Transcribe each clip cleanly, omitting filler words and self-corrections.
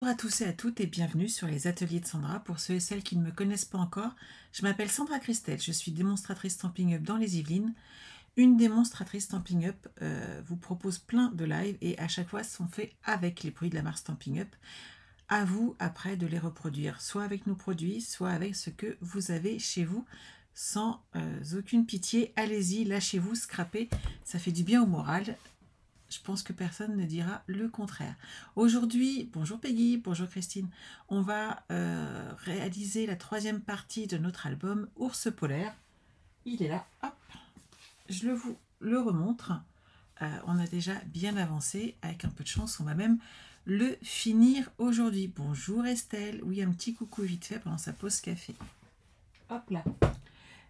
Bonjour à tous et à toutes et bienvenue sur les ateliers de Sandra. Pour ceux et celles qui ne me connaissent pas encore, je m'appelle Sandra Christelle, je suis démonstratrice Stampin' Up dans les Yvelines. Une démonstratrice Stampin' Up vous propose plein de lives et à chaque fois sont faits avec les produits de la marque Stampin' Up. À vous après de les reproduire, soit avec nos produits, soit avec ce que vous avez chez vous, sans aucune pitié. Allez-y, lâchez-vous, scrapez, ça fait du bien au moral. Je pense que personne ne dira le contraire. Aujourd'hui, bonjour Peggy, bonjour Christine, on va réaliser la troisième partie de notre album Ours polaire. Il est là, hop, je vous le remontre. On a déjà bien avancé, avec un peu de chance, on va même le finir aujourd'hui. Bonjour Estelle, oui, un petit coucou vite fait pendant sa pause café. Hop là.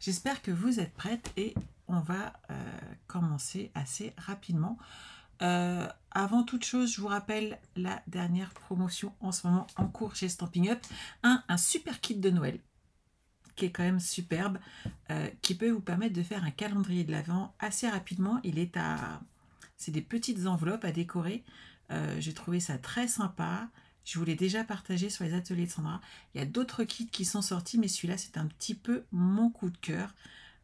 J'espère que vous êtes prêtes et on va commencer assez rapidement. Avant toute chose, je vous rappelle la dernière promotion en ce moment en cours chez Stampin' Up. Un super kit de Noël qui est quand même superbe, qui peut vous permettre de faire un calendrier de l'Avent assez rapidement. C'est des petites enveloppes à décorer. J'ai trouvé ça très sympa. Je vous l'ai déjà partagé sur les ateliers de Sandra. Il y a d'autres kits qui sont sortis, mais celui-là, c'est un petit peu mon coup de cœur.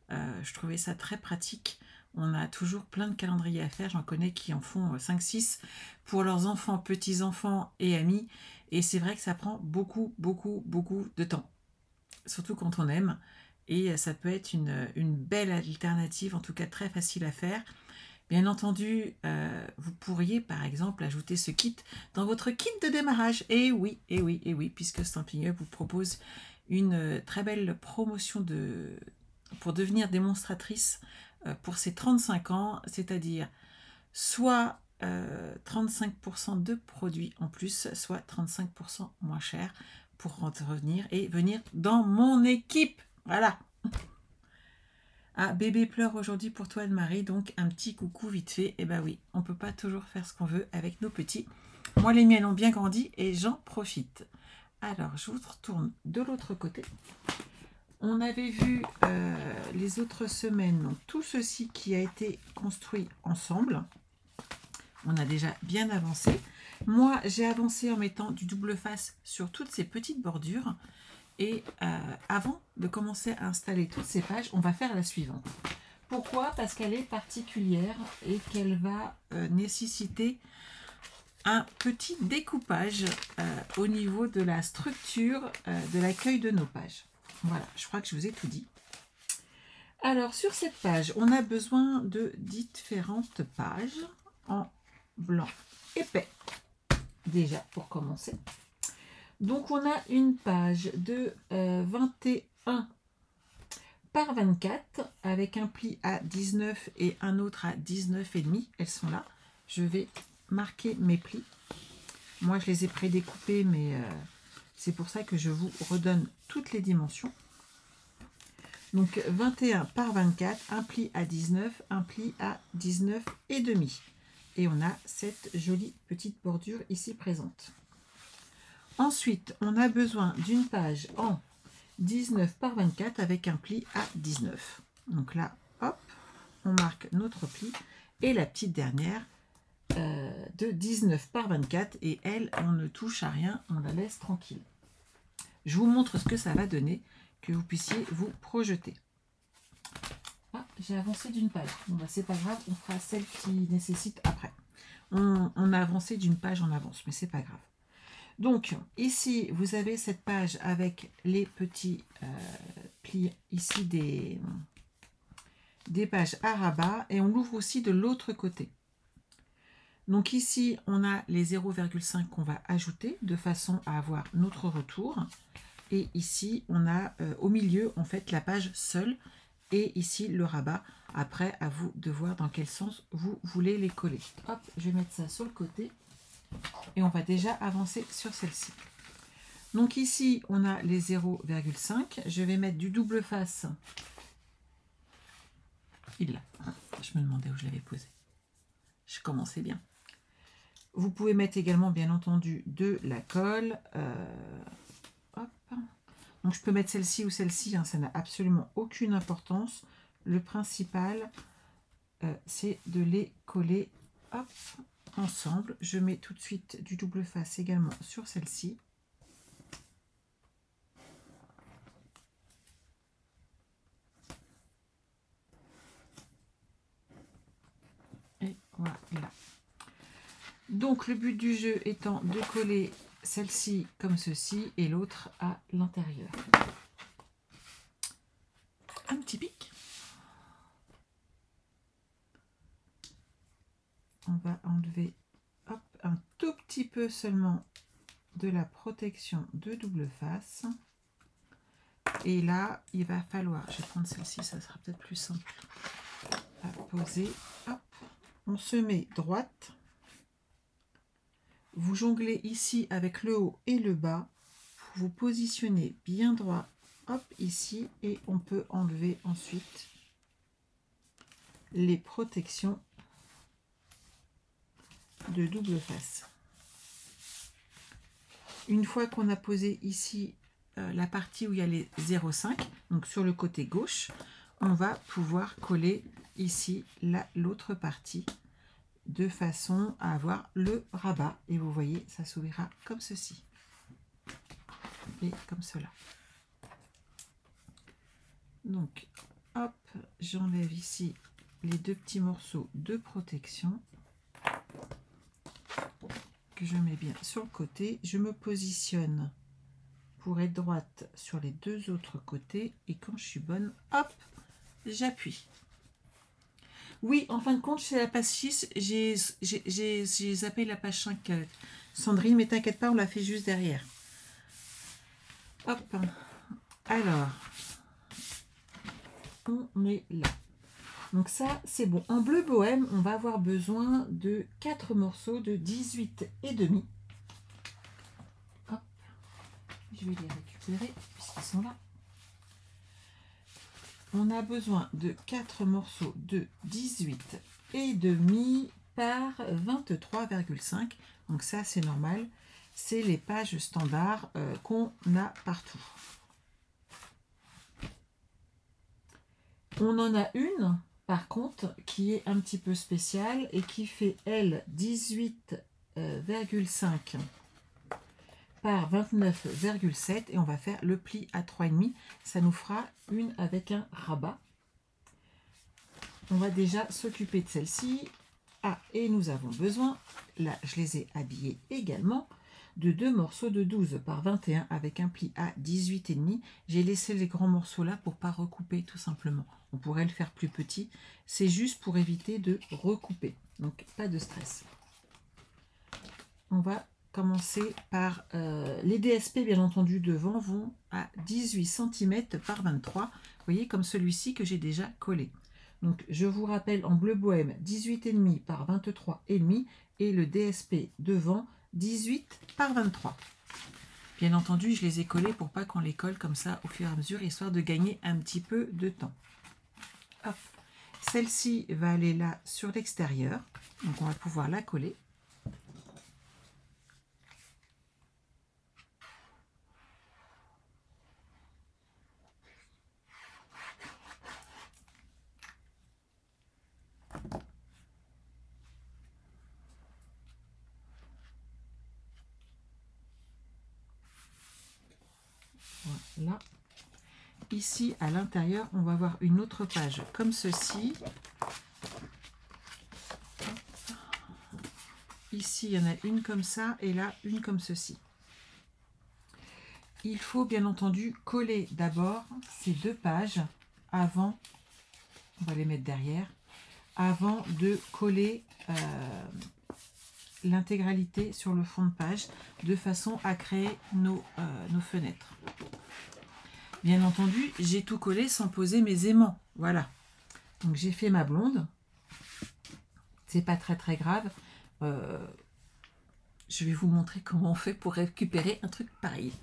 Je trouvais ça très pratique. On a toujours plein de calendriers à faire. J'en connais qui en font 5-6 pour leurs enfants, petits-enfants et amis. Et c'est vrai que ça prend beaucoup de temps. Surtout quand on aime. Et ça peut être une belle alternative, en tout cas très facile à faire. Bien entendu, vous pourriez par exemple ajouter ce kit dans votre kit de démarrage. Et oui, puisque Stampin' Up vous propose une très belle promotion pour devenir démonstratrice pour ses 35 ans, c'est-à-dire soit 35% de produits en plus, soit 35% moins cher pour revenir et venir dans mon équipe. Voilà. Ah, bébé pleure aujourd'hui pour toi Anne-Marie, donc un petit coucou vite fait. Et ben oui, on peut pas toujours faire ce qu'on veut avec nos petits. Moi, les miens ont bien grandi et j'en profite. Alors, je vous retourne de l'autre côté. On avait vu les autres semaines donc, tout ceci qui a été construit ensemble. On a déjà bien avancé. Moi, j'ai avancé en mettant du double face sur toutes ces petites bordures. Et avant de commencer à installer toutes ces pages, on va faire la suivante. Pourquoi? Parce qu'elle est particulière et qu'elle va nécessiter un petit découpage au niveau de la structure de l'accueil de nos pages. Voilà, je crois que je vous ai tout dit. Alors, sur cette page, on a besoin de différentes pages en blanc épais, déjà pour commencer. Donc, on a une page de 21 par 24 avec un pli à 19 et un autre à 19,5. Elles sont là. Je vais marquer mes plis. Moi, je les ai prédécoupés, mais c'est pour ça que je vous redonne toutes les dimensions. Donc, 21 par 24, un pli à 19, un pli à 19,5. Et on a cette jolie petite bordure ici présente. Ensuite, on a besoin d'une page en 19 par 24 avec un pli à 19. Donc là, hop, on marque notre pli. Et la petite dernière de 19 par 24. Et elle, on ne touche à rien, on la laisse tranquille. Je vous montre ce que ça va donner, que vous puissiez vous projeter. Ah, j'ai avancé d'une page. Bon, bah, c'est pas grave, on fera celle qui nécessite après. On a avancé d'une page en avance, mais c'est pas grave. Donc, ici, vous avez cette page avec les petits plis ici des pages à rabat et on l'ouvre aussi de l'autre côté. Donc ici, on a les 0,5 qu'on va ajouter de façon à avoir notre retour. Et ici, on a au milieu, en fait, la page seule et ici, le rabat. Après, à vous de voir dans quel sens vous voulez les coller. Hop, je vais mettre ça sur le côté. Et on va déjà avancer sur celle-ci. Donc ici, on a les 0,5. Je vais mettre du double face. Il l'a. Je me demandais où je l'avais posé. Je commençais bien. Vous pouvez mettre également, bien entendu, de la colle. Hop. Donc je peux mettre celle-ci ou celle-ci. Hein, ça n'a absolument aucune importance. Le principal, c'est de les coller. Hop. ensemble. Je mets tout de suite du double face également sur celle-ci. Et voilà. Donc le but du jeu étant de coller celle-ci comme ceci et l'autre à l'intérieur. Un petit pic. On va enlever hop, un tout petit peu seulement de la protection de double face. Et là, il va falloir, je vais prendre celle-ci, ça sera peut-être plus simple à poser. Hop, on se met droite. Vous jonglez ici avec le haut et le bas. Vous positionnez bien droit, hop, ici, et on peut enlever ensuite les protections de double face. Une fois qu'on a posé ici la partie où il y a les 0,5, donc sur le côté gauche, on va pouvoir coller ici l'autre partie de façon à avoir le rabat. Et vous voyez, ça s'ouvrira comme ceci et comme cela. Donc, hop, j'enlève ici les deux petits morceaux de protection que je mets bien sur le côté. Je me positionne pour être droite sur les deux autres côtés et quand je suis bonne, hop, j'appuie. Oui, en fin de compte, c'est la page 6, j'ai zappé la page 5, Sandrine, mais t'inquiète pas, on l'a fait juste derrière. Hop, alors, on est là. Donc ça, c'est bon. En bleu bohème, on va avoir besoin de 4 morceaux de 18,5. Hop, je vais les récupérer puisqu'ils sont là. On a besoin de 4 morceaux de 18,5 par 23,5. Donc ça, c'est normal. C'est les pages standards qu'on a partout. On en a une, par contre, qui est un petit peu spéciale et qui fait, elle, 18,5 par 29,7 et on va faire le pli à 3,5. Ça nous fera une avec un rabat. On va déjà s'occuper de celle-ci. Ah, et nous avons besoin, là je les ai habillés également, de 2 morceaux de 12 par 21 avec un pli à 18,5. J'ai laissé les grands morceaux là pour ne pas recouper tout simplement. On pourrait le faire plus petit. C'est juste pour éviter de recouper. Donc pas de stress. On va commencer par les DSP bien entendu devant vont à 18 cm par 23. Vous voyez comme celui-ci que j'ai déjà collé. Donc je vous rappelle en bleu bohème 18,5 par 23,5 et le DSP devant 18 par 23. Bien entendu, je les ai collés pour pas qu'on les colle comme ça au fur et à mesure, histoire de gagner un petit peu de temps. Celle-ci va aller là sur l'extérieur, donc on va pouvoir la coller. Voilà. Ici, à l'intérieur, on va avoir une autre page comme ceci. Ici, il y en a une comme ça et là, une comme ceci. Il faut bien entendu coller d'abord ces deux pages avant, on va les mettre derrière, avant de coller l'intégralité sur le fond de page de façon à créer nos fenêtres. Bien entendu, j'ai tout collé sans poser mes aimants. Voilà. Donc j'ai fait ma blonde. C'est pas très grave. Je vais vous montrer comment on fait pour récupérer un truc pareil.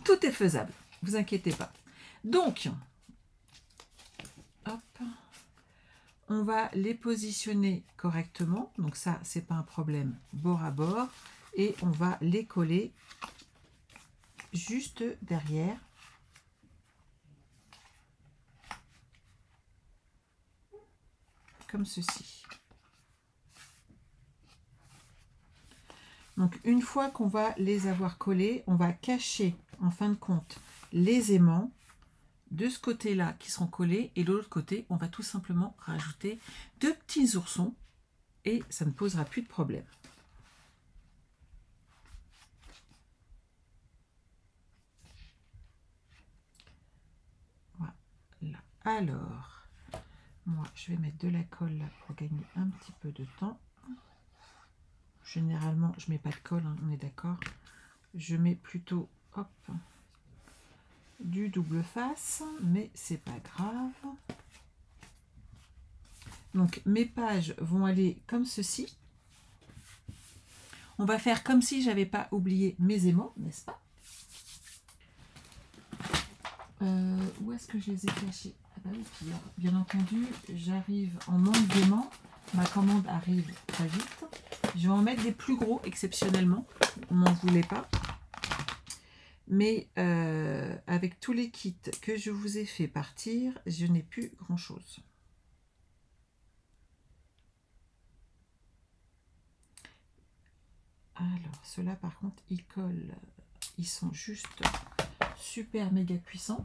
Tout est faisable. Vous inquiétez pas. Donc, hop, on va les positionner correctement. Donc ça, c'est pas un problème, bord à bord. Et on va les coller juste derrière. Comme ceci. Donc une fois qu'on va les avoir collés, on va cacher en fin de compte les aimants de ce côté-là qui seront collés et de l'autre côté, on va tout simplement rajouter 2 petits oursons et ça ne posera plus de problème. Voilà. Alors, moi, je vais mettre de la colle là pour gagner un petit peu de temps. Généralement, je mets pas de colle, hein, on est d'accord. Je mets plutôt, hop, du double face, mais c'est pas grave. Donc, mes pages vont aller comme ceci. On va faire comme si j'avais pas oublié mes aimants, n'est-ce pas? Où est-ce que je les ai cachés? Ah bah oui, puis, bien entendu, j'arrive en manque d'aimants. Ma commande arrive très vite. Je vais en mettre des plus gros exceptionnellement. On m'en voulait pas. Mais avec tous les kits que je vous ai fait partir, je n'ai plus grand-chose. Alors, ceux-là, par contre, ils collent. Ils sont juste super méga puissants.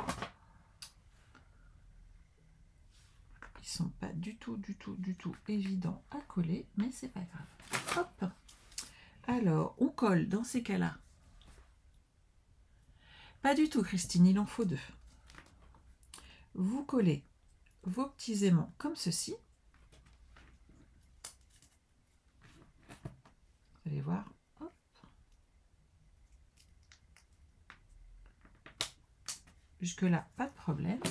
Ils sont pas du tout évidents à coller, mais c'est pas grave. Hop. Alors, on colle dans ces cas-là. Pas du tout, Christine, il en faut 2. Vous collez vos petits aimants comme ceci. Vous allez voir. Hop. Jusque-là, pas de problème.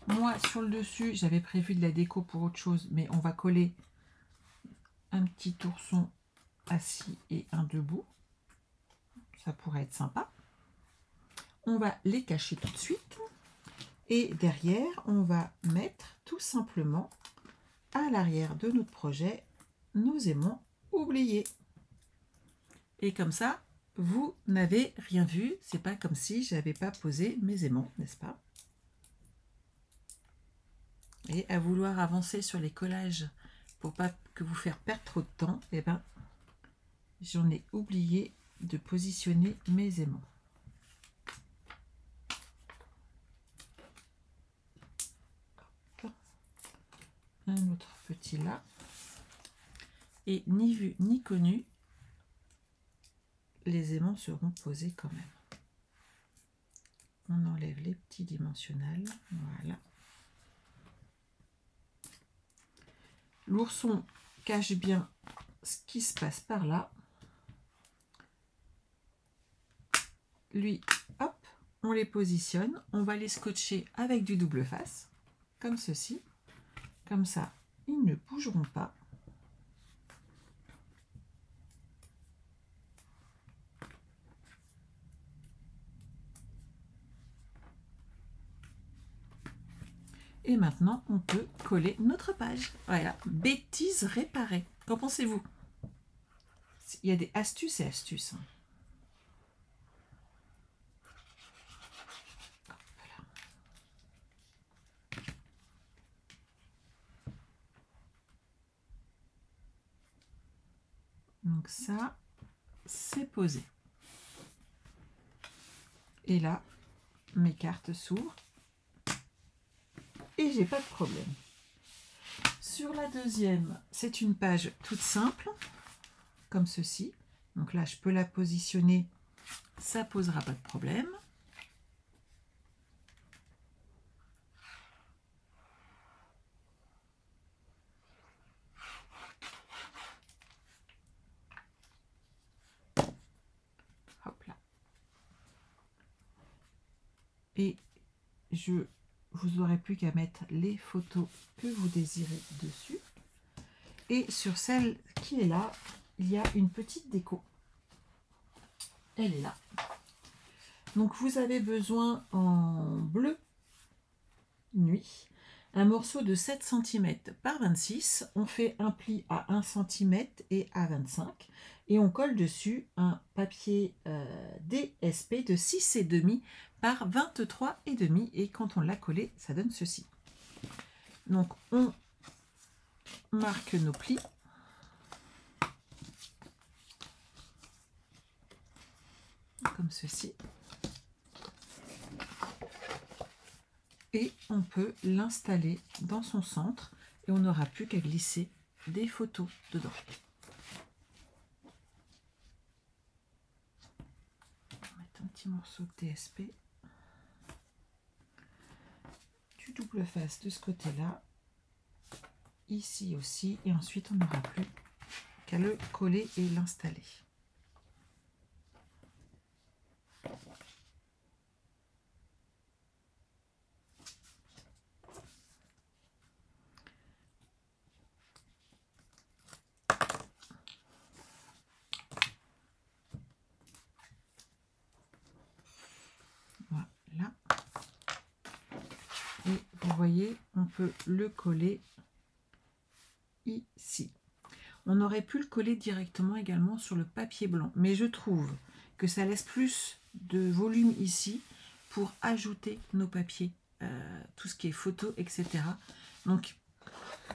Moi, sur le dessus, j'avais prévu de la déco pour autre chose, mais on va coller un petit ourson assis et un debout. Ça pourrait être sympa. On va les cacher tout de suite. Et derrière, on va mettre tout simplement à l'arrière de notre projet nos aimants oubliés. Et comme ça, vous n'avez rien vu. C'est pas comme si j'avais pas posé mes aimants, n'est-ce pas? Et à vouloir avancer sur les collages pour pas que vous faire perdre trop de temps, eh ben, j'en ai oublié de positionner mes aimants. Un autre petit là. Et ni vu ni connu, les aimants seront posés quand même. On enlève les petits dimensionnels. Voilà. L'ourson cache bien ce qui se passe par là. Lui, hop, on les positionne. On va les scotcher avec du double face, comme ceci. Comme ça, ils ne bougeront pas. Et maintenant, on peut coller notre page. Voilà, bêtise réparée. Qu'en pensez-vous? Il y a des astuces et astuces. Voilà. Donc ça, c'est posé. Et là, mes cartes s'ouvrent. Et j'ai pas de problème. Sur la deuxième, c'est une page toute simple, comme ceci. Donc là, je peux la positionner, ça posera pas de problème. Hop là. Et vous n'aurez plus qu'à mettre les photos que vous désirez dessus. Et sur celle qui est là, il y a une petite déco. Elle est là. Donc vous avez besoin en bleu nuit, un morceau de 7 cm par 26. On fait un pli à 1 cm et à 25. Et on colle dessus un papier DSP de 6,5 par 23,5. Et quand on l'a collé, ça donne ceci. Donc on marque nos plis. comme ceci. Et on peut l'installer dans son centre et on n'aura plus qu'à glisser des photos dedans. On va mettre un petit morceau de TSP. Du double face de ce côté-là. Ici aussi. Et ensuite, on n'aura plus qu'à le coller et l'installer. Voilà. Et vous voyez, on peut le coller ici. On aurait pu le coller directement également sur le papier blanc, mais je trouve que ça laisse plus de volume ici pour ajouter nos papiers, tout ce qui est photo, etc. Donc,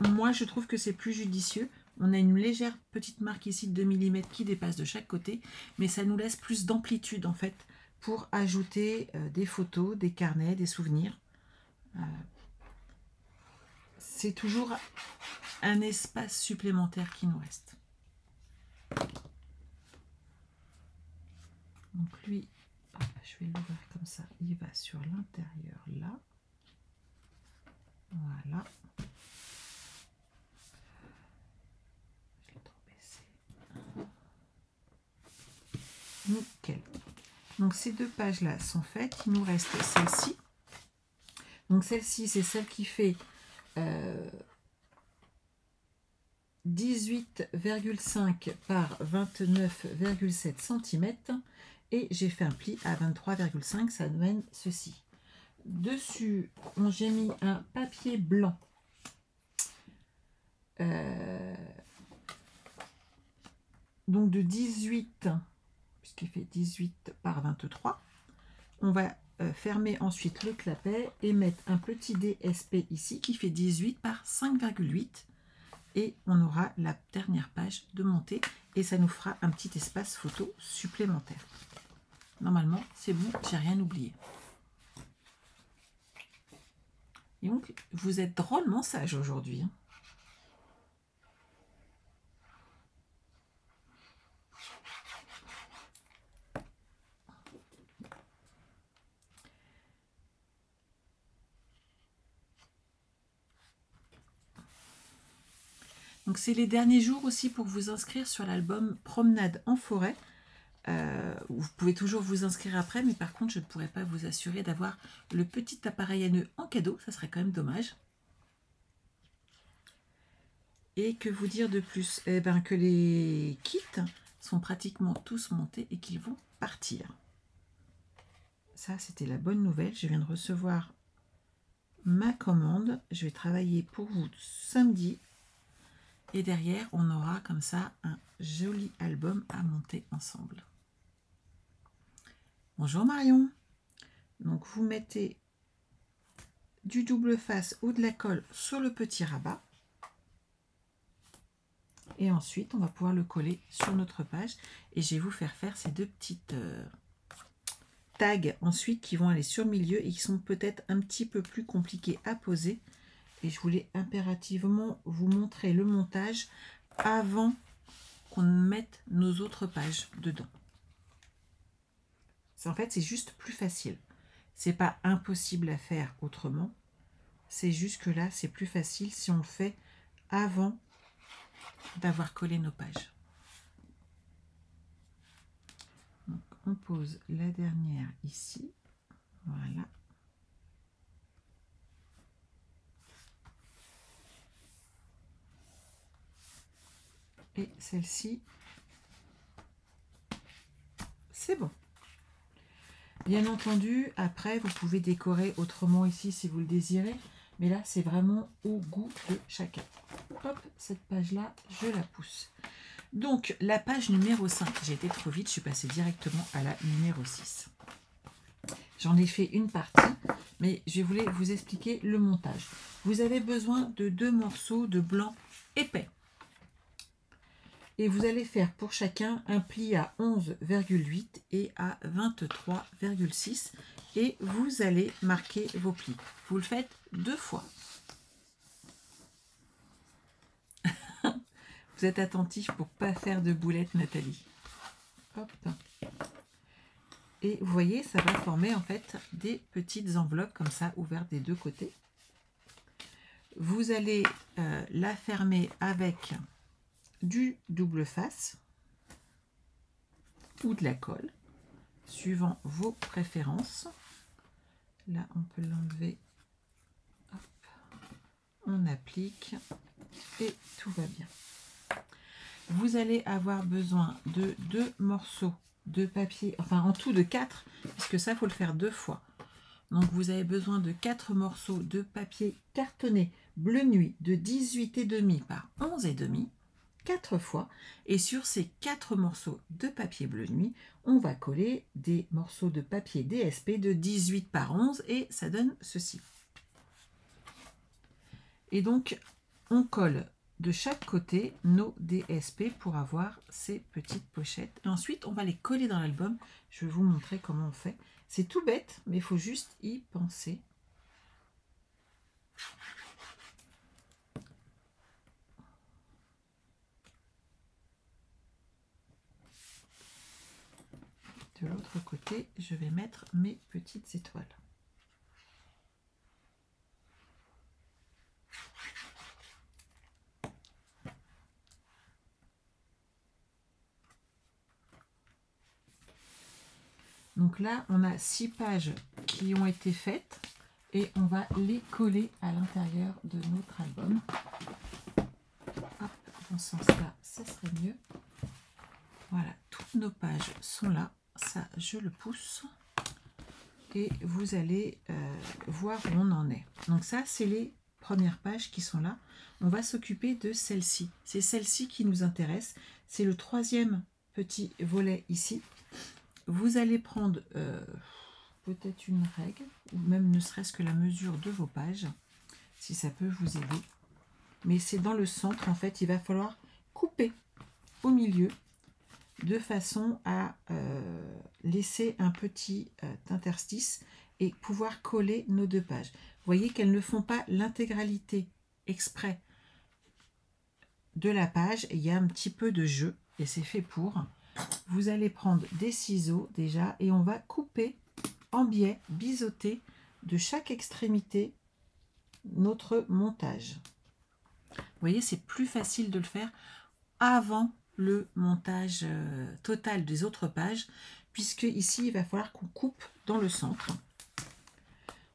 moi, je trouve que c'est plus judicieux. On a une légère petite marque ici de 2 mm qui dépasse de chaque côté, mais ça nous laisse plus d'amplitude en fait pour ajouter des photos, des carnets, des souvenirs. C'est toujours un espace supplémentaire qui nous reste. Donc lui, je vais l'ouvrir comme ça, il va sur l'intérieur là. Voilà. Je l'ai trop baissé. Nickel. Donc ces deux pages là sont faites, il nous reste celle-ci. Donc celle-ci, c'est celle qui fait 18,5 par 29,7 cm et j'ai fait un pli à 23,5, ça donne ceci. Dessus, j'ai mis un papier blanc donc de 18, puisqu'il fait 18 par 23. On va fermer ensuite le clapet et mettre un petit DSP ici qui fait 18 par 5,8 et on aura la dernière page de montée et ça nous fera un petit espace photo supplémentaire. Normalement, c'est bon, j'ai rien oublié. Et donc, vous êtes drôlement sage aujourd'hui. Hein. Donc c'est les derniers jours aussi pour vous inscrire sur l'album Promenade en forêt. Vous pouvez toujours vous inscrire après, mais par contre je ne pourrais pas vous assurer d'avoir le petit appareil à nœud en cadeau, ça serait quand même dommage. Et que vous dire de plus? Eh ben, que les kits sont pratiquement tous montés et qu'ils vont partir. Ça c'était la bonne nouvelle, je viens de recevoir ma commande, je vais travailler pour vous samedi. Et derrière, on aura comme ça un joli album à monter ensemble. Bonjour Marion. Donc vous mettez du double face ou de la colle sur le petit rabat. Et ensuite, on va pouvoir le coller sur notre page. Et je vais vous faire faire ces deux petites tags ensuite qui vont aller sur le milieu et qui sont peut-être un petit peu plus compliqués à poser. Et je voulais impérativement vous montrer le montage avant qu'on mette nos autres pages dedans. En fait, c'est juste plus facile. C'est pas impossible à faire autrement. C'est juste que là, c'est plus facile si on le fait avant d'avoir collé nos pages. Donc, on pose la dernière ici. Voilà. Et celle-ci, c'est bon. Bien entendu, après, vous pouvez décorer autrement ici si vous le désirez. Mais là, c'est vraiment au goût de chacun. Hop, cette page-là, je la pousse. Donc, la page numéro 5. J'ai été trop vite, je suis passée directement à la numéro 6. J'en ai fait une partie, mais je voulais vous expliquer le montage. Vous avez besoin de 2 morceaux de blanc épais. Et vous allez faire pour chacun un pli à 11,8 et à 23,6 et vous allez marquer vos plis. Vous le faites 2 fois. Vous êtes attentif pour pas faire de boulettes, Nathalie. Hop. Et vous voyez, ça va former en fait des petites enveloppes comme ça, ouvertes des deux côtés. Vous allez la fermer avec du double face ou de la colle, suivant vos préférences. Là, on peut l'enlever. On applique et tout va bien. Vous allez avoir besoin de 2 morceaux de papier, enfin en tout de 4, puisque ça, il faut le faire 2 fois. Donc, vous avez besoin de 4 morceaux de papier cartonné bleu nuit de 18,5 par 11,5, 4 fois. Et sur ces 4 morceaux de papier bleu nuit, on va coller des morceaux de papier DSP de 18 par 11 et ça donne ceci. Et donc, on colle de chaque côté nos DSP pour avoir ces petites pochettes. Et ensuite, on va les coller dans l'album. Je vais vous montrer comment on fait. C'est tout bête, mais il faut juste y penser. De l'autre côté, je vais mettre mes petites étoiles. Donc là, on a 6 pages qui ont été faites et on va les coller à l'intérieur de notre album. Hop, dans ce sens-là, ça serait mieux. Voilà, toutes nos pages sont là. Ça, je le pousse. Et vous allez voir où on en est. Donc ça, c'est les premières pages qui sont là. On va s'occuper de celle-ci. C'est celle-ci qui nous intéresse. C'est le 3e petit volet ici. Vous allez prendre peut-être une règle, ou même ne serait-ce que la mesure de vos pages, si ça peut vous aider. Mais c'est dans le centre, en fait, il va falloir couper au milieu, de façon à laisser un petit interstice et pouvoir coller nos 2 pages. Vous voyez qu'elles ne font pas l'intégralité exprès de la page. Il y a un petit peu de jeu et c'est fait pour. Vous allez prendre des ciseaux déjà et on va couper en biais, biseauter de chaque extrémité notre montage. Vous voyez, c'est plus facile de le faire avant le montage total des autres pages, puisque ici, il va falloir qu'on coupe dans le centre.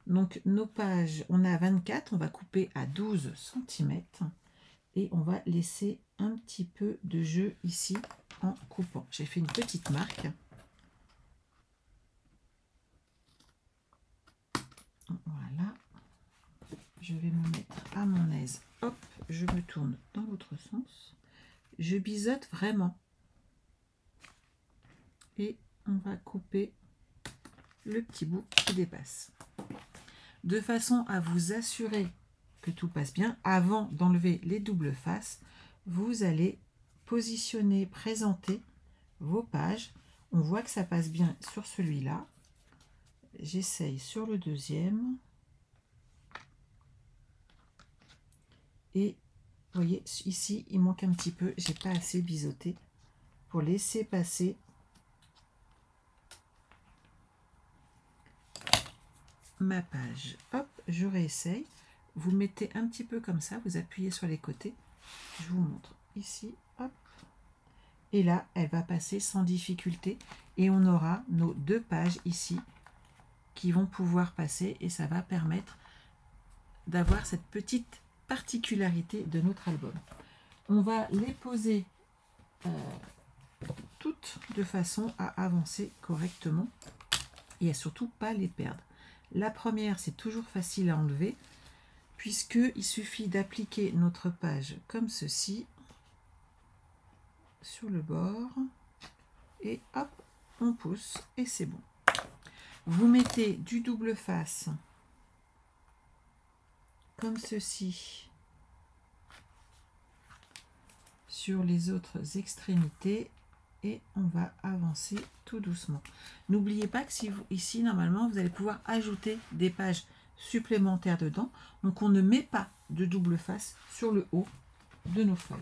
Donc, nos pages, on a 24, on va couper à 12 cm et on va laisser un petit peu de jeu ici en coupant. J'ai fait une petite marque. Voilà. Je vais me mettre à mon aise. Hop, je me tourne dans l'autre sens. Je biseaute vraiment. Et on va couper le petit bout qui dépasse. De façon à vous assurer que tout passe bien, avant d'enlever les doubles faces, vous allez positionner, présenter vos pages. On voit que ça passe bien sur celui-là. J'essaye sur le deuxième. Et vous voyez, ici, il manque un petit peu. J'ai pas assez biseauté pour laisser passer ma page. Hop, je réessaye. Vous mettez un petit peu comme ça, vous appuyez sur les côtés. Je vous montre ici, hop. Et là, elle va passer sans difficulté. Et on aura nos 2 pages ici qui vont pouvoir passer. Et ça va permettre d'avoir cette petite particularité de notre album. On va les poser toutes de façon à avancer correctement et à surtout pas les perdre. La première, c'est toujours facile à enlever puisqu'il suffit d'appliquer notre page comme ceci sur le bord et hop, on pousse et c'est bon. Vous mettez du double face comme ceci sur les autres extrémités et on va avancer tout doucement. N'oubliez pas que si vous, ici, normalement, vous allez pouvoir ajouter des pages supplémentaires dedans. Donc, on ne met pas de double face sur le haut de nos feuilles.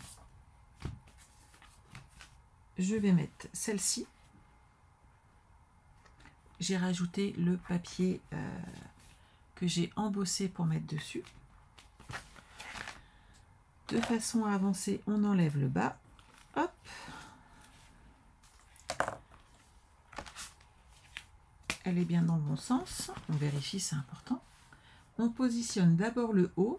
Je vais mettre celle-ci. J'ai rajouté le papier que j'ai embossé pour mettre dessus. De façon à avancer, on enlève le bas. Hop. Elle est bien dans le bon sens. On vérifie, c'est important. On positionne d'abord le haut.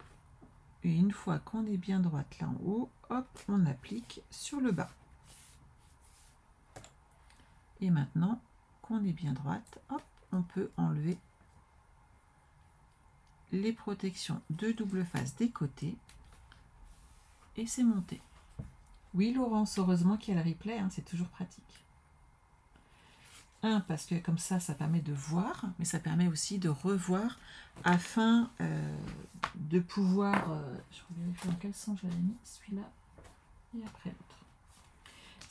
Et une fois qu'on est bien droite là en haut, hop, on applique sur le bas. Et maintenant qu'on est bien droite, hop, on peut enlever les protections de double face des côtés. Et c'est monté. Oui, Laurence, heureusement qu'il y a le replay, hein, c'est toujours pratique. Parce que comme ça permet de voir, mais ça permet aussi de revoir afin de pouvoir... je vérifie dans quel sens j'avais mis, celui-là et après l'autre.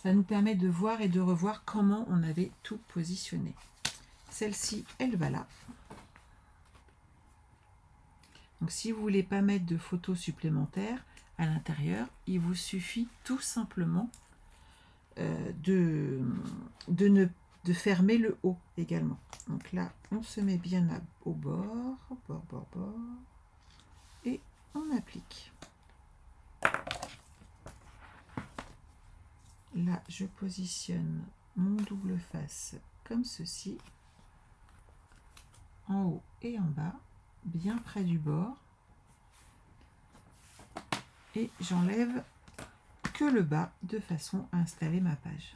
Ça nous permet de voir et de revoir comment on avait tout positionné. Celle-ci, elle va là. Donc si vous ne voulez pas mettre de photos supplémentaires à l'intérieur, il vous suffit tout simplement de fermer le haut également. Donc là, on se met bien au bord, bord, et on applique. Là, je positionne mon double face comme ceci, en haut et en bas, bien près du bord. Et j'enlève que le bas de façon à installer ma page.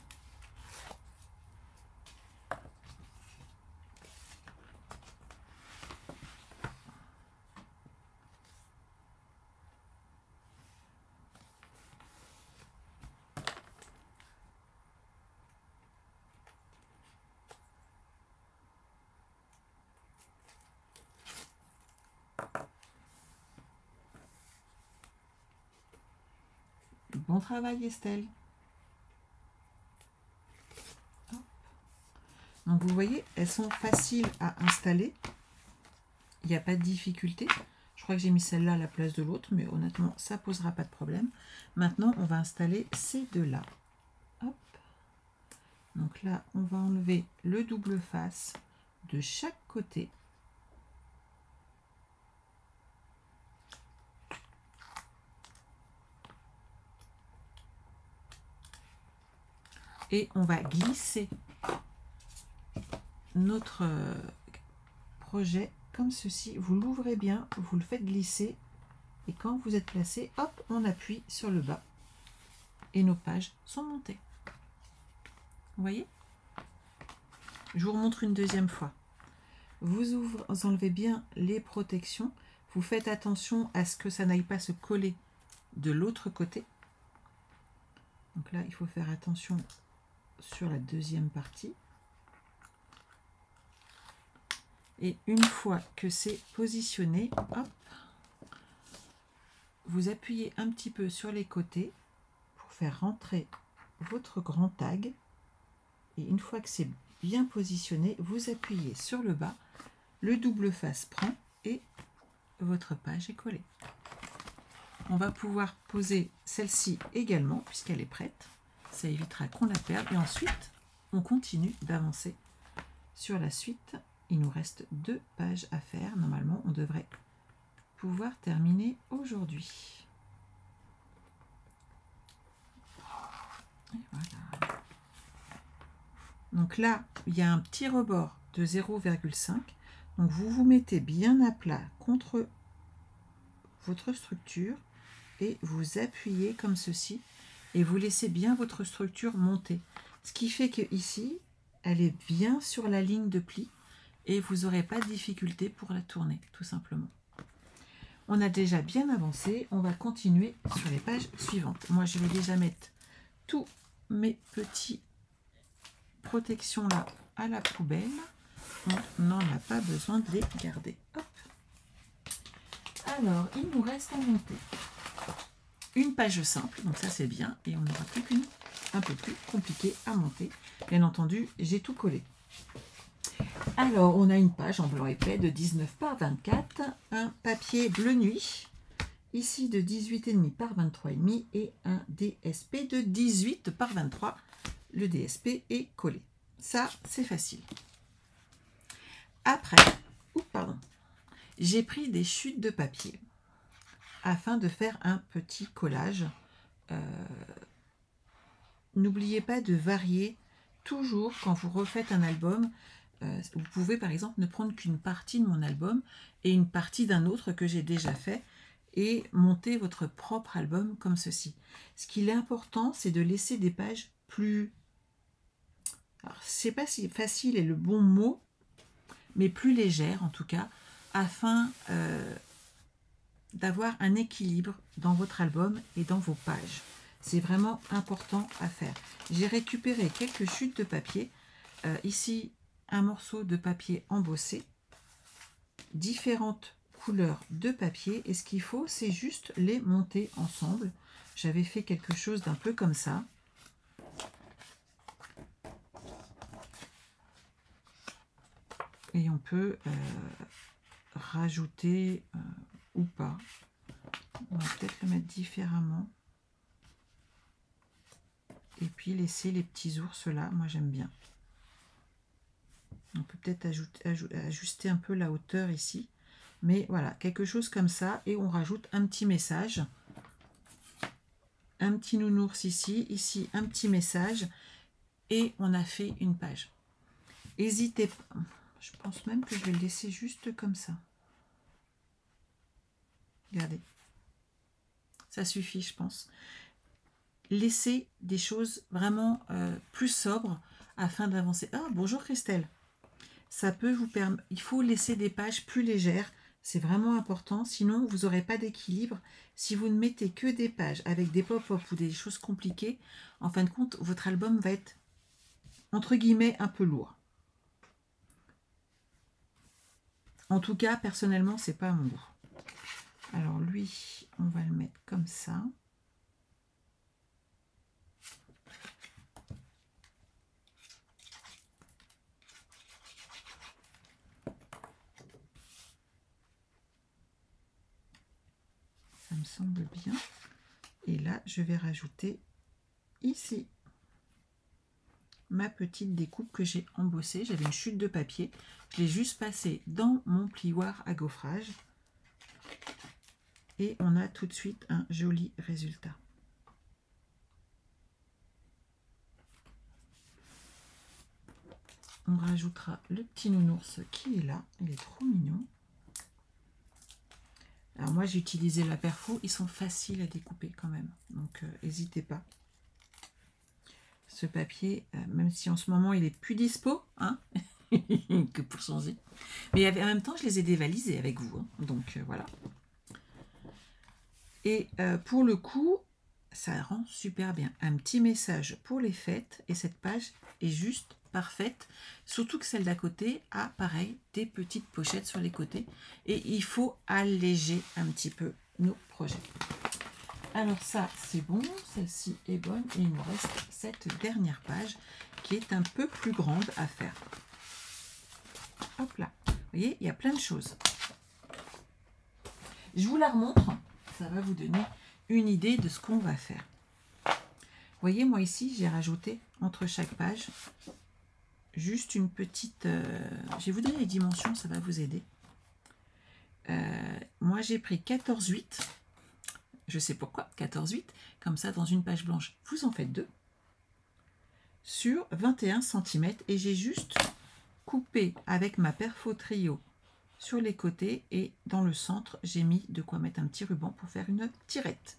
Bon travail Estelle. Donc vous voyez, elles sont faciles à installer. Il n'y a pas de difficulté. Je crois que j'ai mis celle-là à la place de l'autre, mais honnêtement, ça ne posera pas de problème. Maintenant, on va installer ces deux-là. Hop. Donc là, on va enlever le double face de chaque côté. Et on va glisser notre projet comme ceci. Vous l'ouvrez bien, vous le faites glisser. Et quand vous êtes placé, hop, on appuie sur le bas. Et nos pages sont montées. Vous voyez? Je vous remontre une deuxième fois. Vous enlevez bien les protections. Vous faites attention à ce que ça n'aille pas se coller de l'autre côté. Donc là, il faut faire attention sur la deuxième partie. Et une fois que c'est positionné, hop, vous appuyez un petit peu sur les côtés pour faire rentrer votre grand tag. Et une fois que c'est bien positionné, vous appuyez sur le bas, le double face prend et votre page est collée. On va pouvoir poser celle-ci également puisqu'elle est prête. Ça évitera qu'on la perde. Et ensuite, on continue d'avancer sur la suite. Il nous reste 2 pages à faire. Normalement, on devrait pouvoir terminer aujourd'hui. Voilà. Donc là, il y a un petit rebord de 0,5. Donc vous vous mettez bien à plat contre votre structure et vous appuyez comme ceci et vous laissez bien votre structure monter. Ce qui fait que ici, elle est bien sur la ligne de pli et vous n'aurez pas de difficulté pour la tourner, tout simplement. On a déjà bien avancé, on va continuer sur les pages suivantes. Moi, je vais déjà mettre tous mes petits protections là à la poubelle. On n'en a pas besoin de les garder. Hop. Alors, il nous reste à monter une page simple, donc ça c'est bien, et on n'aura plus qu'une un peu plus compliquée à monter. Bien entendu, j'ai tout collé. Alors, on a une page en blanc épais de 19 par 24, un papier bleu nuit, ici de 18,5 par 23,5 et un DSP de 18 par 23. Le DSP est collé. Ça, c'est facile. Après, j'ai pris des chutes de papier afin de faire un petit collage. N'oubliez pas de varier toujours quand vous refaites un album. Vous pouvez par exemple ne prendre qu'une partie de mon album et une partie d'un autre que j'ai déjà fait et monter votre propre album comme ceci. Ce qu'il est important, c'est de laisser des pages plus... Alors, c'est pas si facile est le bon mot, mais plus légères en tout cas, afin d'avoir un équilibre dans votre album et dans vos pages. C'est vraiment important à faire. J'ai récupéré quelques chutes de papier. Ici, un morceau de papier embossé, différentes couleurs de papier. Et ce qu'il faut, c'est juste les monter ensemble. J'avais fait quelque chose d'un peu comme ça. Et on peut rajouter ou pas. On va peut-être le mettre différemment. Et puis laisser les petits ours là, moi j'aime bien. On peut peut-être ajuster un peu la hauteur ici. Mais voilà, quelque chose comme ça. Et on rajoute un petit message. Un petit nounours ici. Ici, un petit message. Et on a fait une page. N'hésitez pas. Je pense même que je vais le laisser juste comme ça. Regardez. Ça suffit, je pense. Laissez des choses vraiment plus sobres afin d'avancer. Ah, bonjour Christelle. Ça peut vous permettre, il faut laisser des pages plus légères, c'est vraiment important, sinon vous n'aurez pas d'équilibre. Si vous ne mettez que des pages avec des pop-up ou des choses compliquées, en fin de compte, votre album va être, entre guillemets, un peu lourd. En tout cas, personnellement, c'est pas à mon goût. Alors lui, on va le mettre comme ça. Ça me semble bien. Et là, je vais rajouter ici ma petite découpe que j'ai embossée. J'avais une chute de papier. Je l'ai juste passée dans mon plioir à gaufrage. Et on a tout de suite un joli résultat. On rajoutera le petit nounours qui est là. Il est trop mignon. Alors moi j'ai utilisé la perfo, ils sont faciles à découper quand même, donc n'hésitez pas. Ce papier, même si en ce moment il est plus dispo, hein, que pour changer, mais en même temps je les ai dévalisés avec vous, hein, donc voilà. Et pour le coup, ça rend super bien. Un petit message pour les fêtes, et cette page est juste parfaite, surtout que celle d'à côté a pareil des petites pochettes sur les côtés et il faut alléger un petit peu nos projets. Alors ça c'est bon, celle-ci est bonne et il me reste cette dernière page qui est un peu plus grande à faire. Hop là, vous voyez, il y a plein de choses. Je vous la remontre, ça va vous donner une idée de ce qu'on va faire. Vous voyez, moi ici j'ai rajouté entre chaque page juste une petite... je vais vous donner les dimensions, ça va vous aider. Moi, j'ai pris 14,8. Je sais pourquoi, 14,8. Comme ça, dans une page blanche, vous en faites 2. Sur 21 cm. Et j'ai juste coupé avec ma perfo trio sur les côtés. Et dans le centre, j'ai mis de quoi mettre un petit ruban pour faire une tirette.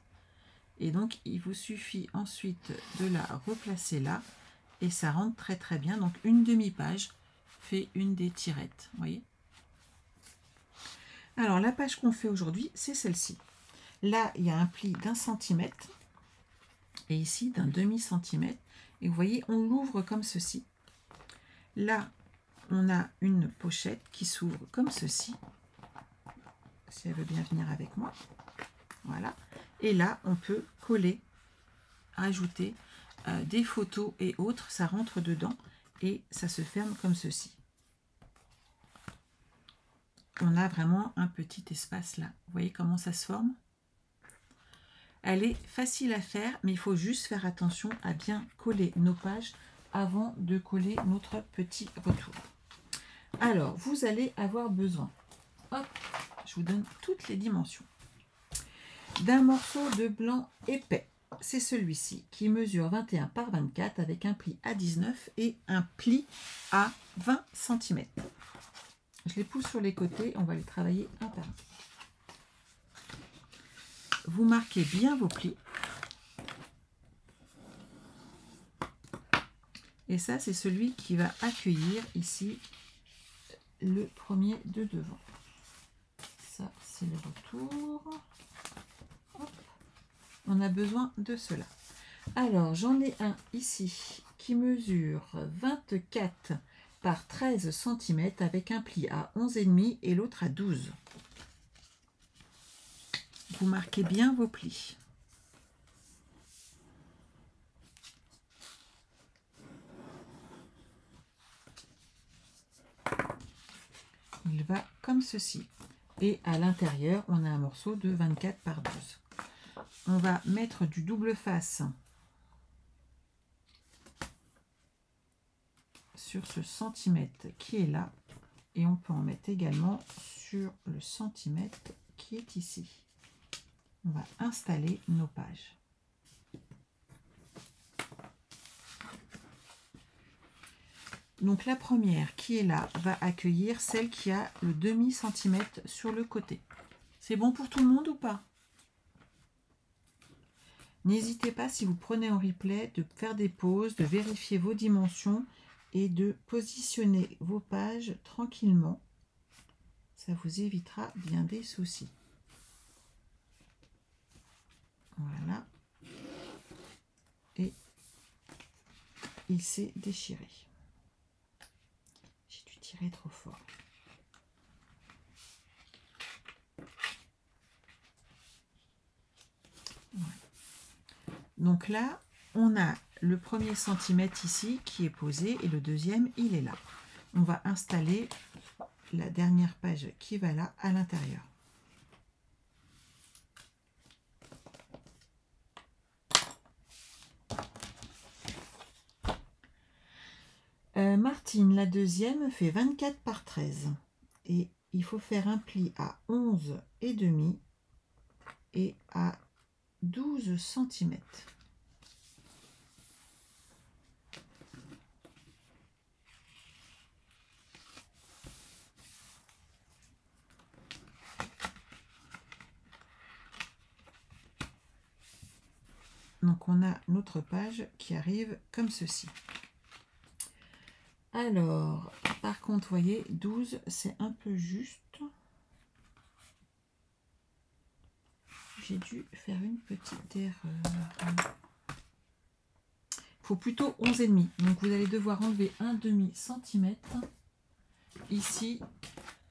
Et donc, il vous suffit ensuite de la replacer là. Et ça rentre très très bien. Donc une demi-page fait une des tirettes. Vous voyez. Alors la page qu'on fait aujourd'hui, c'est celle-ci. Là, il y a un pli d'1 cm. Et ici, d'un demi-centimètre. Et vous voyez, on l'ouvre comme ceci. Là, on a une pochette qui s'ouvre comme ceci. Si elle veut bien venir avec moi. Voilà. Et là, on peut coller, ajouter des photos et autres. Ça rentre dedans et ça se ferme comme ceci. On a vraiment un petit espace là. Vous voyez comment ça se forme? Elle est facile à faire, mais il faut juste faire attention à bien coller nos pages avant de coller notre petit retour. Alors, vous allez avoir besoin, hop, je vous donne toutes les dimensions, d'un morceau de blanc épais. C'est celui-ci qui mesure 21 par 24 avec un pli à 19 et un pli à 20 cm. Je les pousse sur les côtés, on va les travailler un par un. Vous marquez bien vos plis. Et ça, c'est celui qui va accueillir ici le premier de devant. Ça, c'est le retour. Hop. On a besoin de cela. Alors, j'en ai un ici qui mesure 24 par 13 cm avec un pli à 11,5 et l'autre à 12. Vous marquez bien vos plis. Il va comme ceci. Et à l'intérieur, on a un morceau de 24 par 12. On va mettre du double face sur ce centimètre qui est là. Et on peut en mettre également sur le centimètre qui est ici. On va installer nos pages. Donc la première qui est là va accueillir celle qui a le demi-centimètre sur le côté. C'est bon pour tout le monde ou pas? N'hésitez pas, si vous prenez en replay, de faire des pauses, de vérifier vos dimensions et de positionner vos pages tranquillement. Ça vous évitera bien des soucis. Voilà. Et il s'est déchiré. J'ai dû tirer trop fort. Voilà. Donc là, on a le premier centimètre ici qui est posé et le deuxième, il est là. On va installer la dernière page qui va là à l'intérieur. Martine, la deuxième, fait 24 par 13 et il faut faire un pli à 11,5 et à 12 cm. Donc on a notre page qui arrive comme ceci. Alors, par contre, vous voyez, 12, c'est un peu juste. J'ai dû faire une petite erreur. Il faut plutôt 11,5. Donc, vous allez devoir enlever un demi-centimètre. Ici,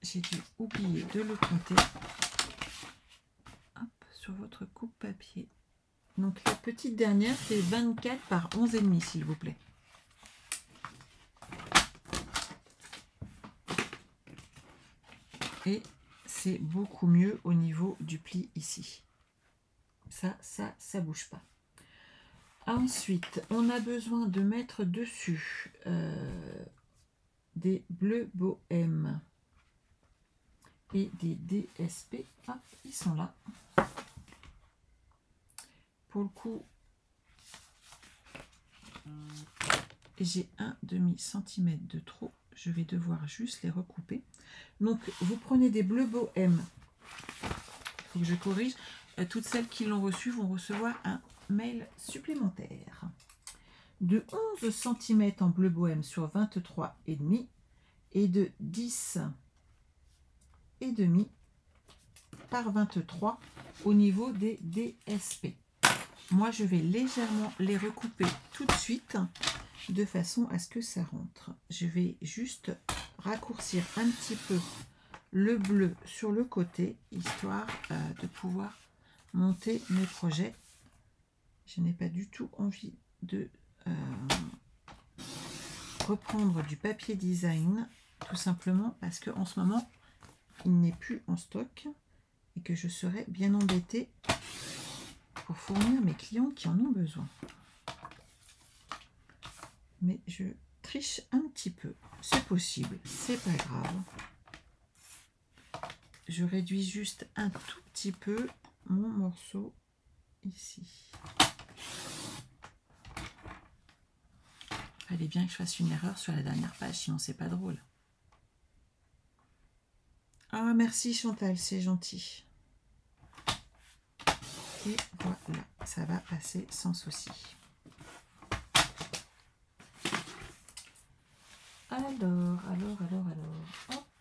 j'ai dû oublier de le compter. Hop, sur votre coupe papier. Donc, la petite dernière, c'est 24 par 11,5, s'il vous plaît. Et c'est beaucoup mieux au niveau du pli ici. Ça bouge pas. Ensuite, on a besoin de mettre dessus des bleus bohème et des DSP. Hop, ils sont là. Pour le coup, j'ai un demi-centimètre de trop. Je vais devoir juste les recouper. Donc, vous prenez des bleus bohème. Il faut que je corrige. Toutes celles qui l'ont reçu vont recevoir un mail supplémentaire. De 11 cm en bleu bohème sur 23,5 et de 10,5 par 23 au niveau des DSP. Moi, je vais légèrement les recouper tout de suite de façon à ce que ça rentre. Je vais juste raccourcir un petit peu le bleu sur le côté, histoire de pouvoir monter mes projets. Je n'ai pas du tout envie de reprendre du papier design, tout simplement parce qu'en ce moment, il n'est plus en stock et que je serais bien embêtée pour fournir mes clients qui en ont besoin. Mais je triche un petit peu, c'est possible, c'est pas grave. Je réduis juste un tout petit peu mon morceau ici. Fallait bien que je fasse une erreur sur la dernière page, sinon c'est pas drôle. Ah, merci Chantal, c'est gentil. Et voilà, ça va passer sans souci. Alors,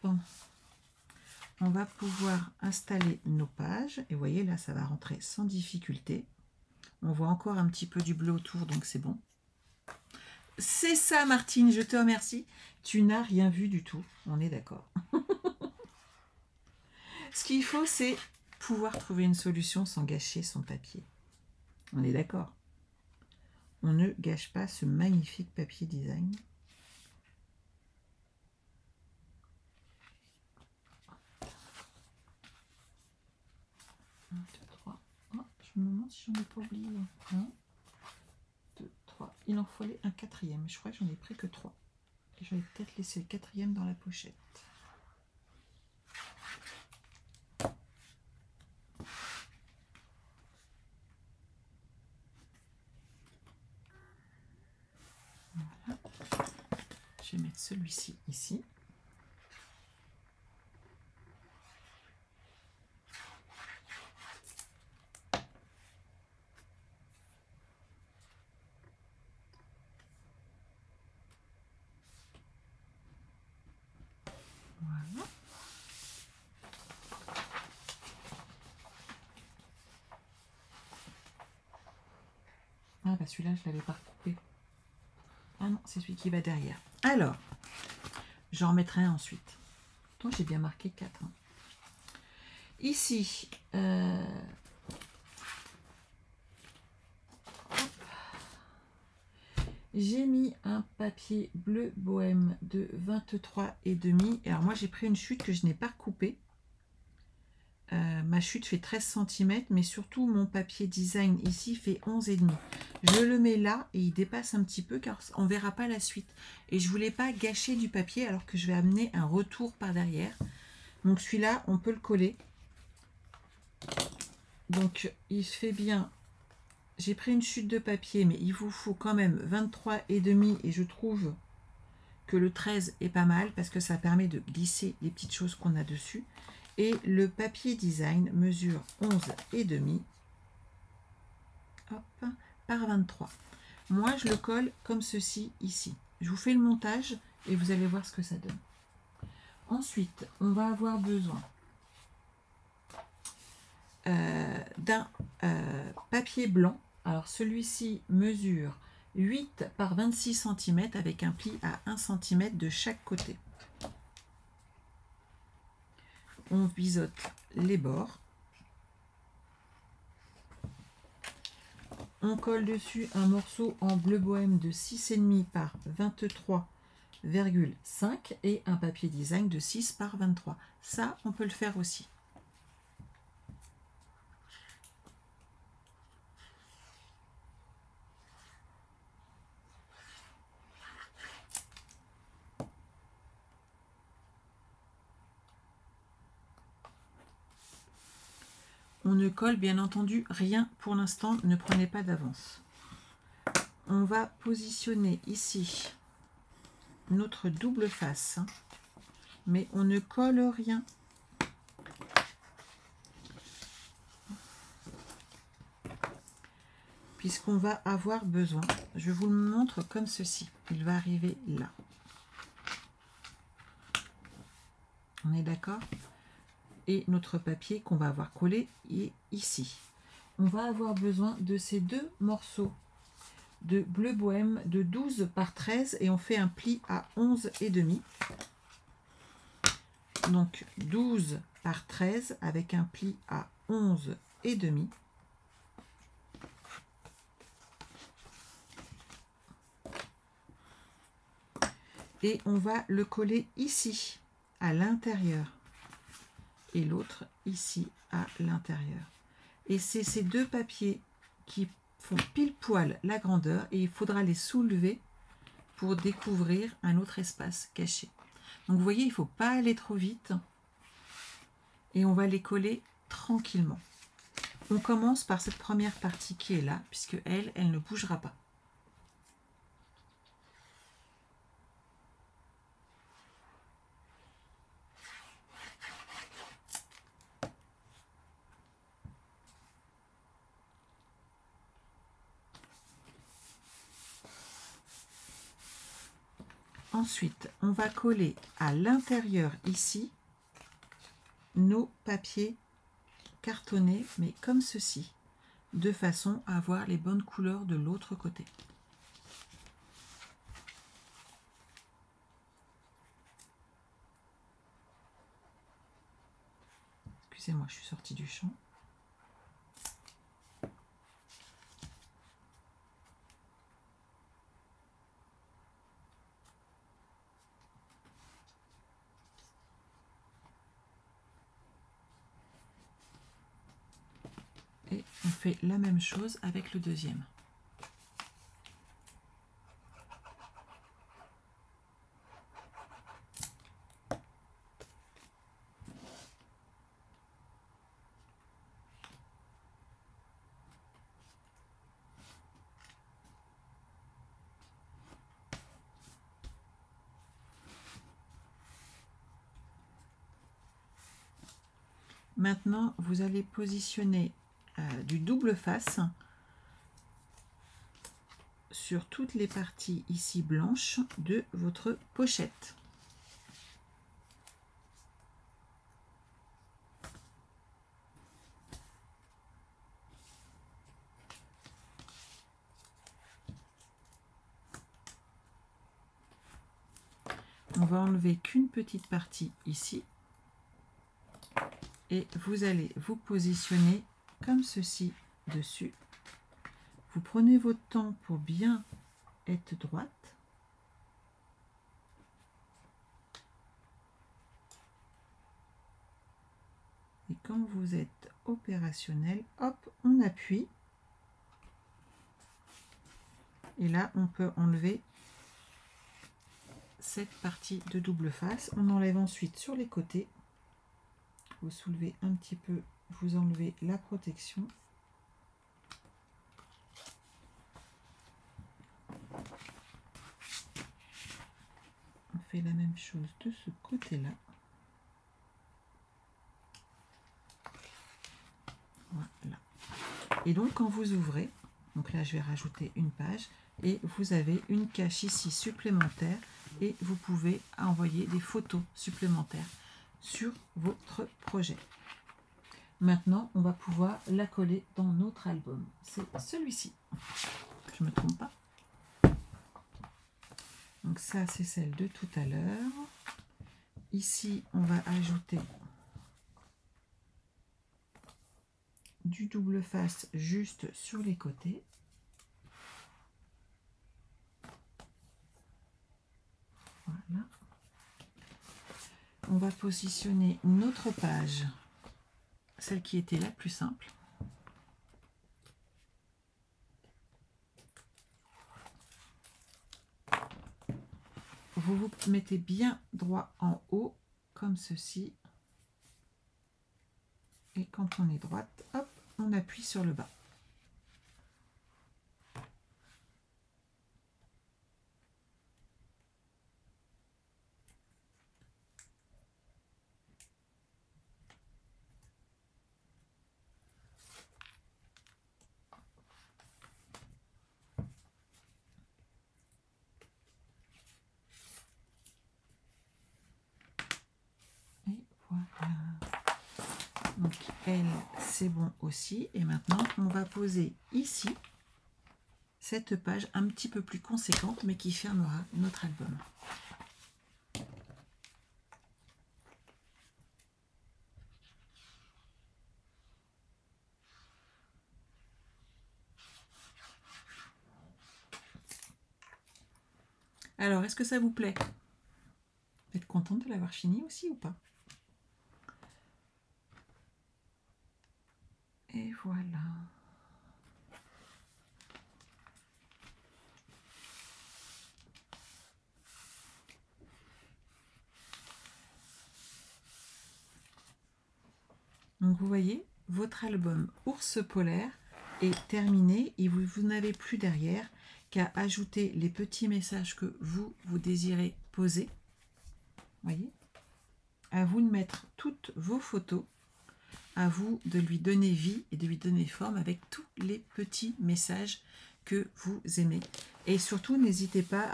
hop. On va pouvoir installer nos pages. Et vous voyez, là, ça va rentrer sans difficulté. On voit encore un petit peu du bleu autour, donc c'est bon. C'est ça, Martine, je te remercie. Tu n'as rien vu du tout, on est d'accord. Ce qu'il faut, c'est pouvoir trouver une solution sans gâcher son papier. On est d'accord. On ne gâche pas ce magnifique papier design. Je me demande si j'en ai pas oublié. 1, 2, 3. Il en fallait un quatrième. Je crois que j'en ai pris que 3. Et j'avais peut-être laissé le quatrième dans la pochette. Voilà. Je vais mettre celui-ci ici. Voilà. Ah bah celui-là, je ne l'avais pas recoupé. Ah non, c'est celui qui va derrière. Alors, j'en remettrai un ensuite. Donc j'ai bien marqué 4. Hein. Ici, j'ai mis un papier bleu bohème de 23,5. Alors moi j'ai pris une chute que je n'ai pas recoupée. Ma chute fait 13 cm, mais surtout mon papier design ici fait 11,5. Je le mets là et il dépasse un petit peu car on ne verra pas la suite. Et je ne voulais pas gâcher du papier alors que je vais amener un retour par derrière. Donc celui-là, on peut le coller. Donc il fait bien. J'ai pris une chute de papier, mais il vous faut quand même 23,5 et je trouve que le 13 est pas mal parce que ça permet de glisser les petites choses qu'on a dessus. Et le papier design mesure 11,5 par 23. Moi, je le colle comme ceci ici. Je vous fais le montage et vous allez voir ce que ça donne. Ensuite, on va avoir besoin d'un papier blanc. Alors, celui-ci mesure 8 par 26 cm avec un pli à 1 cm de chaque côté. On biseaute les bords. On colle dessus un morceau en bleu bohème de 6,5 par 23,5 et un papier design de 6 par 23. Ça, on peut le faire aussi. On ne colle bien entendu rien pour l'instant, ne prenez pas d'avance. On va positionner ici notre double face, mais on ne colle rien. Puisqu'on va avoir besoin, je vous le montre comme ceci, il va arriver là. On est d'accord? Et notre papier qu'on va avoir collé est ici. On va avoir besoin de ces deux morceaux de bleu bohème de 12 par 13 et on fait un pli à 11,5. Donc 12 par 13 avec un pli à 11,5. et on va le coller ici, à l'intérieur, et l'autre ici, à l'intérieur. Et c'est ces deux papiers qui font pile poil la grandeur et il faudra les soulever pour découvrir un autre espace caché. Donc vous voyez, il ne faut pas aller trop vite et on va les coller tranquillement. On commence par cette première partie qui est là, puisque elle ne bougera pas. Ensuite, on va coller à l'intérieur ici nos papiers cartonnés, mais comme ceci, de façon à avoir les bonnes couleurs de l'autre côté. Excusez-moi, je suis sortie du champ. Et on fait la même chose avec le deuxième. Maintenant, vous allez positionner du double face sur toutes les parties ici blanches de votre pochette. On va enlever qu'une petite partie ici et vous allez vous positionner comme ceci dessus. Vous prenez votre temps pour bien être droite. Et quand vous êtes opérationnel, hop, on appuie. Et là, on peut enlever cette partie de double face. On enlève ensuite sur les côtés. Vous soulevez un petit peu, vous enlevez la protection. On fait la même chose de ce côté-là. Voilà. Et donc quand vous ouvrez, donc là je vais rajouter une page et vous avez une cache ici supplémentaire et vous pouvez envoyer des photos supplémentaires sur votre projet. Maintenant, on va pouvoir la coller dans notre album. C'est celui-ci. Je ne me trompe pas. Donc ça, c'est celle de tout à l'heure. Ici, on va ajouter du double face juste sur les côtés. Voilà. On va positionner notre page, celle qui était la plus simple. Vous vous mettez bien droit en haut, comme ceci. Et quand on est droite, hop, on appuie sur le bas. Et voilà. Donc elle, c'est bon aussi. Et maintenant, on va poser ici cette page un petit peu plus conséquente, mais qui fermera notre album. Alors, est-ce que ça vous plaît? contente de l'avoir fini aussi ou pas? Et voilà. Donc vous voyez, votre album Ours polaire est terminé et vous n'avez plus derrière qu'à ajouter les petits messages que vous désirez poser. Voyez, à vous de mettre toutes vos photos, à vous de lui donner vie et de lui donner forme avec tous les petits messages que vous aimez. Et surtout, n'hésitez pas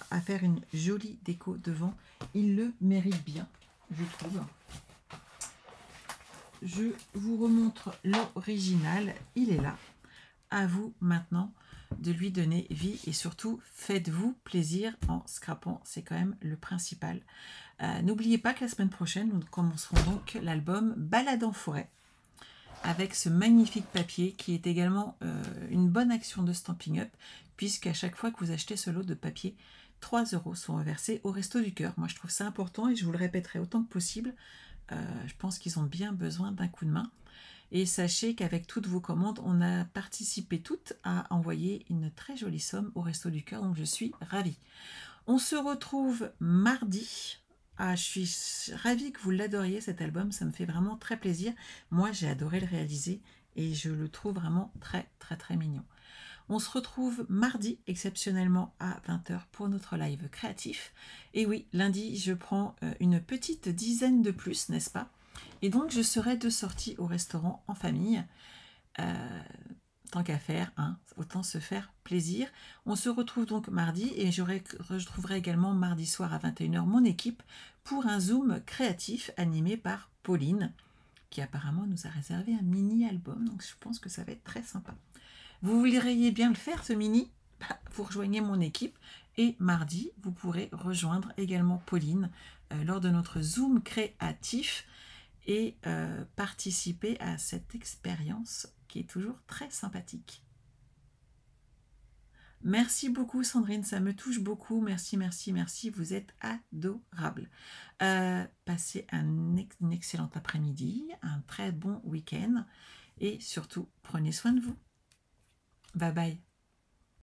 à faire une jolie déco devant. Il le mérite bien, je trouve. Je vous remontre l'original, il est là. À vous maintenant de lui donner vie et surtout faites-vous plaisir en scrapant, c'est quand même le principal. N'oubliez pas que la semaine prochaine, nous commencerons donc l'album Balade en forêt avec ce magnifique papier qui est également une bonne action de Stampin' Up, puisqu'à chaque fois que vous achetez ce lot de papier, 3 € sont reversés au Resto du Cœur. Moi, je trouve ça important et je vous le répéterai autant que possible. Je pense qu'ils ont bien besoin d'un coup de main. Et sachez qu'avec toutes vos commandes, on a participé toutes à envoyer une très jolie somme au Resto du Cœur, donc je suis ravie. On se retrouve mardi. Ah, je suis ravie que vous l'adoriez cet album, ça me fait vraiment très plaisir. Moi, j'ai adoré le réaliser et je le trouve vraiment très très très mignon. On se retrouve mardi exceptionnellement à 20 h pour notre live créatif. Et oui, lundi, je prends une petite dizaine de plus, n'est-ce pas? Et donc, je serai de sortie au restaurant en famille. Tant qu'à faire, hein, autant se faire plaisir. On se retrouve donc mardi et je retrouverai également mardi soir à 21 h mon équipe pour un Zoom créatif animé par Pauline, qui apparemment nous a réservé un mini-album. Donc, je pense que ça va être très sympa. Vous voudriez bien le faire, ce mini? Vous rejoignez mon équipe et mardi, vous pourrez rejoindre également Pauline lors de notre Zoom créatif et participer à cette expérience qui est toujours très sympathique. Merci beaucoup Sandrine, ça me touche beaucoup. Merci, merci, merci, vous êtes adorable. Passez un excellent après-midi, un très bon week-end et surtout, prenez soin de vous. Bye bye.